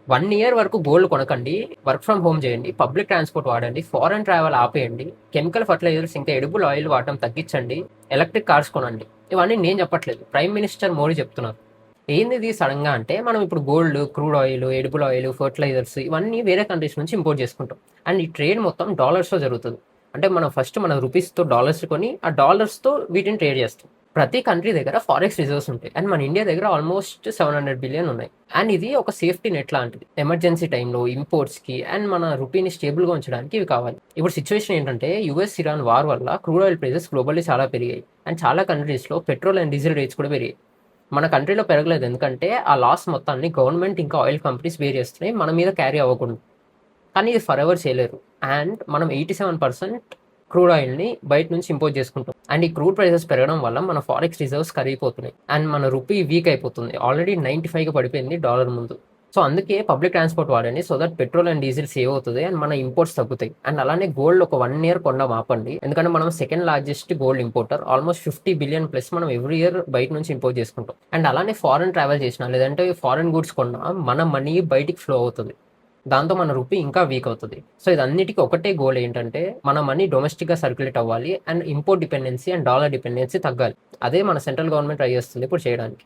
1 year వరకు gold కొనకండి. Work from home చేయండి. Public transport వాడండి. ఫారెన్ ట్రావెల్ ఆపేయండి. కెమికల్ ఫెర్టిలైజర్స్ ఇంకా ఎడిబుల్ ఆయిల్ వాడటం తగ్గించండి. ఎలక్ట్రిక్ కార్స్ కొనండి. ఇవన్నీ నేను చెప్పట్లేదు. ప్రైమ్ మినిస్టర్ మోడీ చెప్తున్నారు. ఏందిది సడన్‌గా అంటే, మనం ఇప్పుడు gold, crude oil, edible oil, fertilisers ఇవన్నీ వేరే కంట్రీస్ నుంచి ఇంపోర్ట్ చేసుకుంటాం. అండ్ ఈ ట్రేడ్ మొత్తం డాలర్స్‌లో జరుగుతది. అంటే మనం ఫస్ట్ మన రూపీస్‌తో డాలర్స్ కొని, ఆ డాలర్స్‌తో వీటిని ట్రేడ్ చేస్తాం. ప్రతి కంట్రీ దగ్గర ఫారెక్స్ రిజర్వ్స్ ఉంటాయి. అండ్ మన ఇండియా దగ్గర ఆల్మోస్ట్ 700 బిలియన్ ఉన్నాయి. అండ్ ఇది ఒక సేఫ్టీ నెట్ లాంటిది. ఎమర్జెన్సీ టైంలో ఇంపోర్ట్స్‌కి అండ్ మన రూపీని స్టేబుల్‌గా ఉంచడానికి ఇవి కావాలి. ఇప్పుడు సిట్యుయేషన్ ఏంటంటే, యూఎస్, ఇరాన్ వార్ వల్ల క్రూడ్ ఆయిల్ ప్రైసెస్ గ్లోబల్లీ చాలా పెరిగాయి. అండ్ చాలా కంట్రీస్‌లో పెట్రోల్ అండ్ డీజిల్ రేట్స్ కూడా పెరిగాయి. మన కంట్రీలో పెరగలేదు. ఎందుకంటే ఆ లాస్ మొత్తాన్ని గవర్నమెంట్ ఇంకా ఆయిల్ కంపెనీస్ బేర్ చేస్తున్నాయి, మన మీద క్యారీ అవ్వకుండా. కానీ ఇది ఫర్ ఎవర్ చేయలేరు. అండ్ మనం 87% క్రూడ్ ఆయిల్ని బయట నుంచి ఇంపోర్ట్ చేసుకుంటాం. అండ్ ఈ క్రూడ్ ప్రైసెస్ పెరగడం వల్ల మన ఫారెక్స్ రిజర్వ్స్ కరిగిపోతున్నాయి. అండ్ మన రూపీ వీక్ అయిపోతుంది. ఆల్రెడీ 95కి పడిపోయింది డాలర్ ముందు. సో అందుకే పబ్లిక్ ట్రాన్స్పోర్ట్ వాడండి. So that petrol and diesel save అవుతుంది అండ్ మన ఇంపోర్ట్స్ తగ్గుతాయి. అండ్ అలానే గోల్డ్ ఒక 1 ఇయర్ కొండ ఆపండి. ఎందుకంటే మనం second largest gold importer. Almost 50 billion plus మనం ఎవ్రీ ఇయర్ బయట నుంచి ఇంపోర్ట్ చేసుకుంటాం. అండ్ అలానే ఫారెన్ ట్రావెల్ చేసినా లేదంటే ఫారెన్ గూడ్స్ కొన్నా మన మనీ బయటికి ఫ్లో అవుతుంది. దాంతో మన రూపీ ఇంకా వీక్ అవుతుంది. సో ఇదన్నిటికీ ఒకటే గోల్ ఏంటంటే, మన మనీ డొమెస్టిక్‌గా సర్క్యులేట్ అవ్వాలి and import dependency and dollar dependency తగ్గాలి. అదే మన సెంట్రల్ గవర్నమెంట్ ట్రై చేస్తుంది ఇప్పుడు చేయడానికి.